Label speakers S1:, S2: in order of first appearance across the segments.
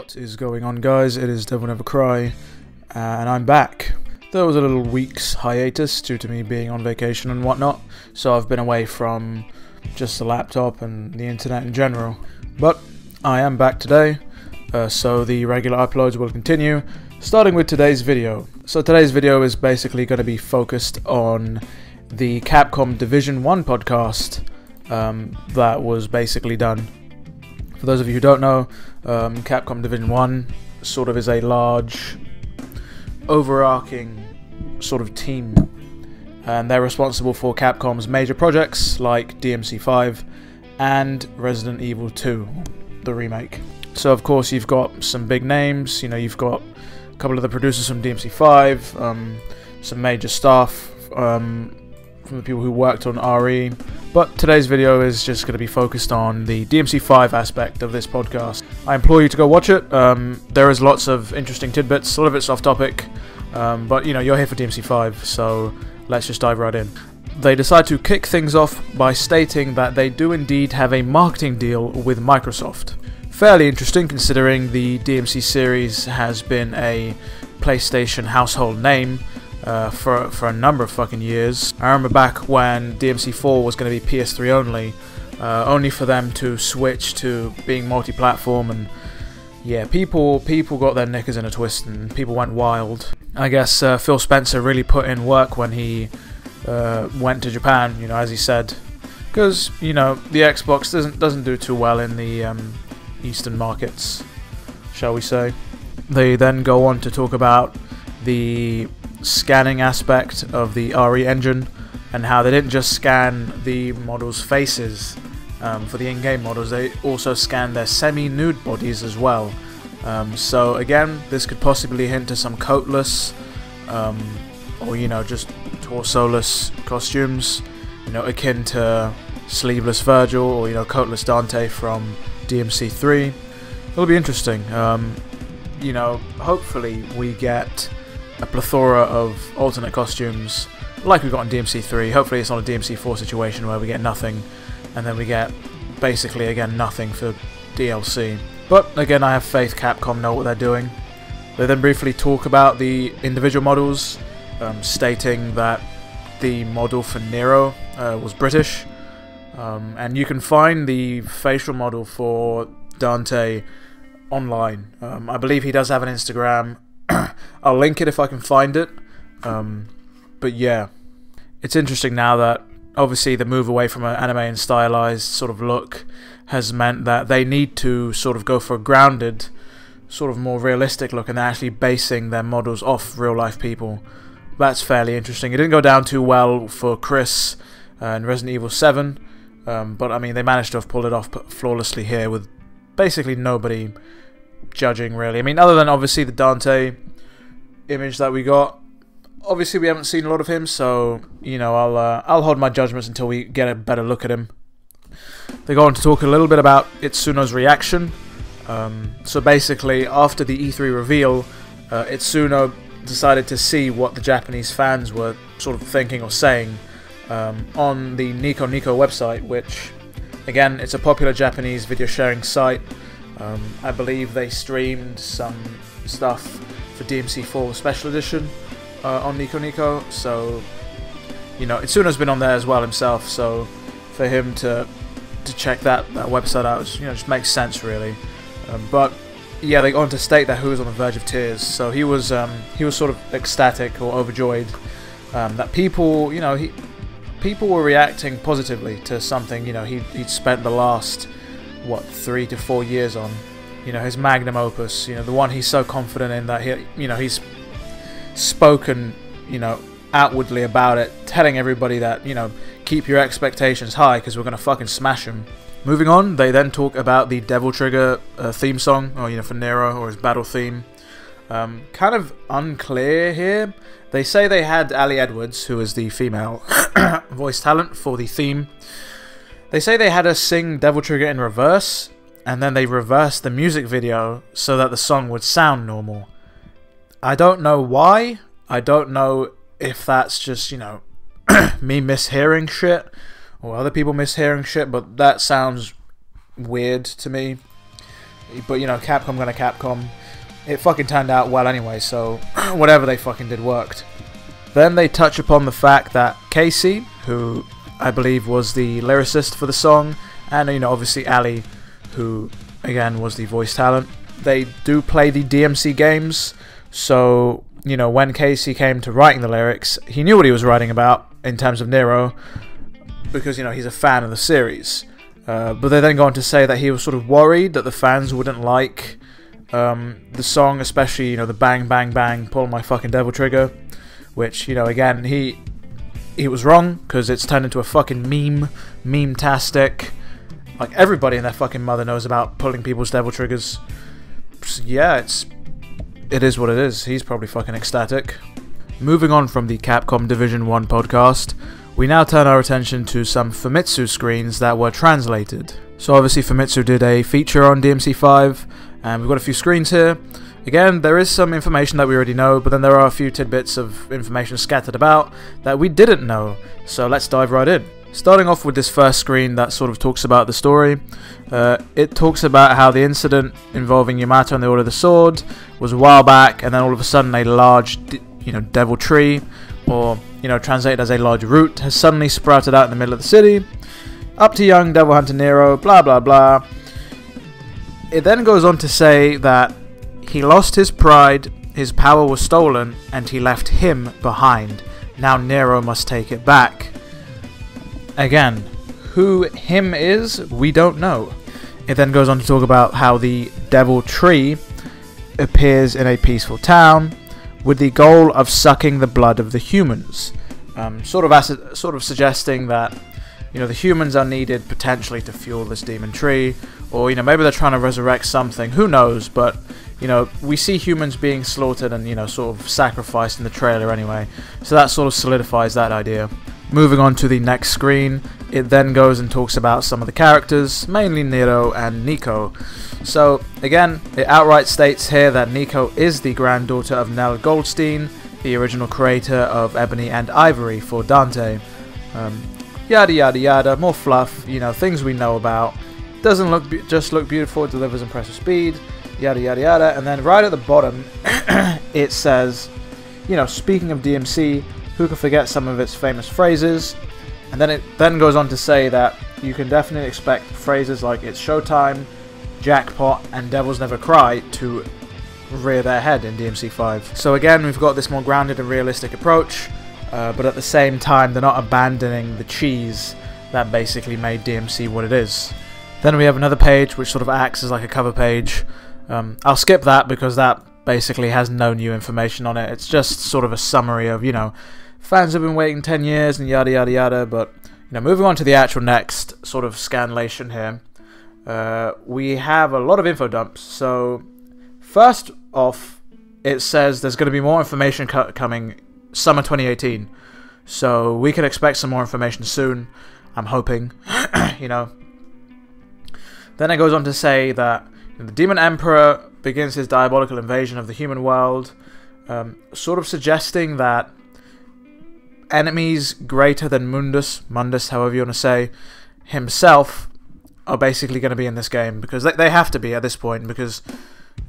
S1: What is going on, guys? It is DevilNeverCry, and I'm back. There was a little week's hiatus due to me being on vacation and whatnot, so I've been away from just the laptop and the internet in general. But I am back today, so the regular uploads will continue, starting with today's video. So today's video is basically going to be focused on the Capcom Division 1 podcast that was basically done. For those of you who don't know, Capcom Division 1 sort of is a large, overarching sort of team, and they're responsible for Capcom's major projects like DMC5 and Resident Evil 2, the remake. So of course you've got some big names, you've got a couple of the producers from DMC5, some major staff from the people who worked on RE, but today's video is just going to be focused on the DMC5 aspect of this podcast. I implore you to go watch it. There is lots of interesting tidbits, a lot of it's off topic, but you're here for DMC5, so let's just dive right in. They decide to kick things off by stating that they do indeed have a marketing deal with Microsoft. Fairly interesting considering the DMC series has been a PlayStation household name for a number of fucking years. I remember back when DMC4 was going to be PS3 only for them to switch to being multi-platform, and yeah, people got their knickers in a twist and people went wild. I guess Phil Spencer really put in work when he went to Japan, as he said, because the Xbox doesn't do too well in the Eastern markets, shall we say. They then go on to talk about the scanning aspect of the RE engine and how they didn't just scan the models' faces for the in-game models, they also scanned their semi-nude bodies as well. So again, this could possibly hint to some coatless or just torso-less costumes, akin to sleeveless Virgil or coatless Dante from DMC3. It'll be interesting. Hopefully we get a plethora of alternate costumes like we got in DMC3. Hopefully it's not a DMC4 situation where we get nothing and then we get basically again nothing for DLC. But again, I have faith Capcom know what they're doing. They then briefly talk about the individual models, stating that the model for Nero was British, and you can find the facial model for Dante online. I believe he does have an Instagram. I'll link it if I can find it, but yeah, it's interesting now that obviously the move away from an anime and stylized sort of look has meant that they need to sort of go for a grounded, sort of more realistic look, and they're actually basing their models off real life people. That's fairly interesting. It didn't go down too well for Chris in Resident Evil 7, but I mean they managed to have pulled it off flawlessly here with basically nobody judging really. I mean, other than obviously the Dante image that we got, obviously we haven't seen a lot of him, so I'll hold my judgments until we get a better look at him. They go on to talk a little bit about Itsuno's reaction. So basically, after the E3 reveal, Itsuno decided to see what the Japanese fans were sort of thinking or saying on the Nico Nico website, which again, it's a popular Japanese video sharing site. I believe they streamed some stuff for DMC4 Special Edition on Nico Nico, so Itsuno's been on there as well himself, so for him to check that website out, just makes sense really. But yeah, they go on to state that he was on the verge of tears, so he was sort of ecstatic or overjoyed that people people were reacting positively to something he'd spent the last 3 to 4 years on, his magnum opus, the one he's so confident in that he's spoken outwardly about it, telling everybody that keep your expectations high because we're gonna fucking smash him. Moving on, they then talk about the Devil Trigger theme song, or for Nero, or his battle theme. Kind of unclear here. They say they had Ali Edwards, who is the female voice talent for the theme. They say they had her sing Devil Trigger in reverse, and then they reversed the music video so that the song would sound normal. I don't know why. I don't know if that's just, me mishearing shit, or other people mishearing shit, but that sounds weird to me. but you know, Capcom gonna Capcom. It fucking turned out well anyway, so whatever they fucking did worked. Then they touch upon the fact that Casey, who I believe was the lyricist for the song, and you know, obviously Ali, who again was the voice talent, they do play the DMC games, so you know, when Casey came to writing the lyrics, he knew what he was writing about in terms of Nero, because you know, he's a fan of the series. But they then go on to say that he was sort of worried that the fans wouldn't like the song, especially, you know, the bang bang bang pull my fucking devil trigger, which, you know, again, he was wrong, because it's turned into a fucking meme-tastic. Like, everybody and their fucking mother knows about pulling people's devil triggers. So, yeah, it is what it is. He's probably fucking ecstatic. Moving on from the Capcom Division 1 podcast, we now turn our attention to some Famitsu screens that were translated. So obviously Famitsu did a feature on DMC5, and we've got a few screens here. Again, there is some information that we already know, but then there are a few tidbits of information scattered about that we didn't know. So let's dive right in. Starting off with this first screen that sort of talks about the story. It talks about how the incident involving Yamato and the Order of the Sword was a while back, and then all of a sudden a large, devil tree, or translated as a large root, has suddenly sprouted out in the middle of the city. Up to young Devil Hunter Nero, blah blah blah. It then goes on to say that he lost his pride, his power was stolen, and he left him behind. Now Nero must take it back. Again, who him is, we don't know. It then goes on to talk about how the devil tree appears in a peaceful town with the goal of sucking the blood of the humans. Sort of suggesting that the humans are needed potentially to fuel this demon tree, or maybe they're trying to resurrect something. Who knows? But we see humans being slaughtered and sort of sacrificed in the trailer anyway, so that sort of solidifies that idea. Moving on to the next screen, it then goes and talks about some of the characters, mainly Nero and Nico. So again, it outright states here that Nico is the granddaughter of Nell Goldstein, the original creator of Ebony and Ivory for Dante. Yada yada yada, more fluff, things we know about. Doesn't just look beautiful, it delivers impressive speed, yada yada yada. And then right at the bottom, it says, speaking of DMC, who could forget some of its famous phrases? And then it then goes on to say that you can definitely expect phrases like "It's Showtime," "Jackpot," and "Devils Never Cry" to rear their head in DMC5. So again, we've got this more grounded and realistic approach, but at the same time, they're not abandoning the cheese that basically made DMC what it is. Then we have another page which sort of acts as like a cover page. I'll skip that because that basically has no new information on it. It's just sort of a summary of, fans have been waiting 10 years and yada yada yada. But moving on to the actual next sort of scanlation here, we have a lot of info dumps. So first off, it says there's going to be more information coming summer 2018, so we can expect some more information soon, I'm hoping. Then it goes on to say that the Demon Emperor begins his diabolical invasion of the human world, sort of suggesting that enemies greater than Mundus, however you want to say, himself, are basically going to be in this game, because they have to be at this point, because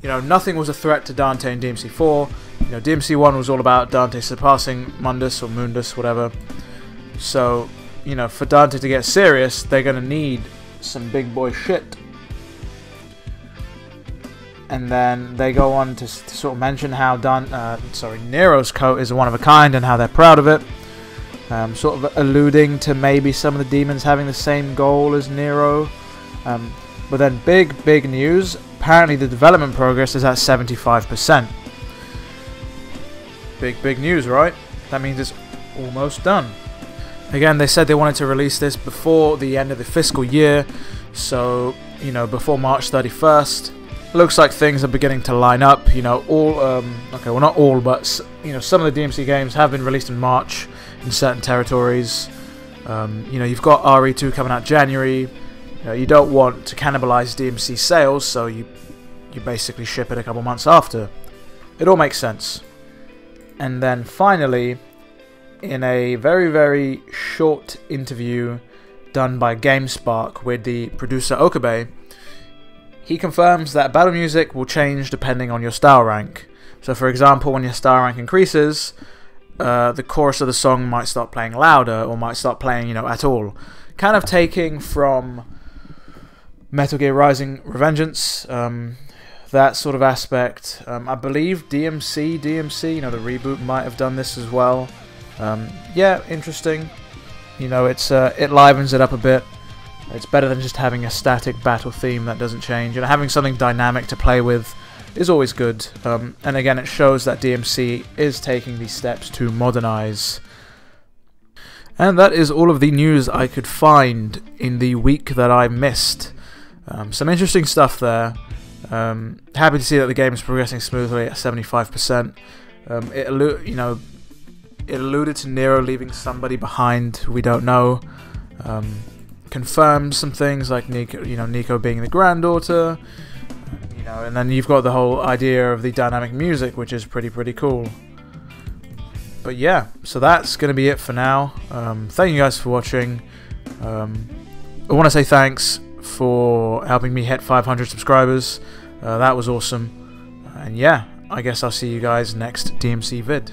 S1: nothing was a threat to Dante in DMC4. DMC1 was all about Dante surpassing Mundus or Mundus, whatever. So, for Dante to get serious, they're going to need some big boy shit. And then they go on to sort of mention how Nero's coat is one of a kind and how they're proud of it. Sort of alluding to maybe some of the demons having the same goal as Nero. But then big news, apparently the development progress is at 75%. Big news, right? That means it's almost done. Again, they said they wanted to release this before the end of the fiscal year, so, before March 31st. Looks like things are beginning to line up. Okay, well, not all, but some of the DMC games have been released in March in certain territories. You've got RE2 coming out January. You don't want to cannibalize DMC sales, so you basically ship it a couple months after. It all makes sense. And then finally, in a very, very short interview done by GameSpark with the producer Okabe, he confirms that battle music will change depending on your style rank. So for example, when your style rank increases, the chorus of the song might start playing louder, or might start playing, at all. Kind of taking from Metal Gear Rising Revengeance, that sort of aspect. I believe DMC, the reboot, might have done this as well. Yeah, interesting. It livens it up a bit. It's better than just having a static battle theme that doesn't change. Having something dynamic to play with is always good. And again, it shows that DMC is taking these steps to modernize. And that is all of the news I could find in the week that I missed. Some interesting stuff there. Happy to see that the game is progressing smoothly at 75%. It alluded to Nero leaving somebody behind we don't know. Confirmed some things like Nico being the granddaughter. And then you've got the whole idea of the dynamic music, which is pretty cool. But yeah, so that's going to be it for now. Thank you guys for watching. I want to say thanks for helping me hit 500 subscribers. That was awesome. And yeah, I guess I'll see you guys next DMC vid.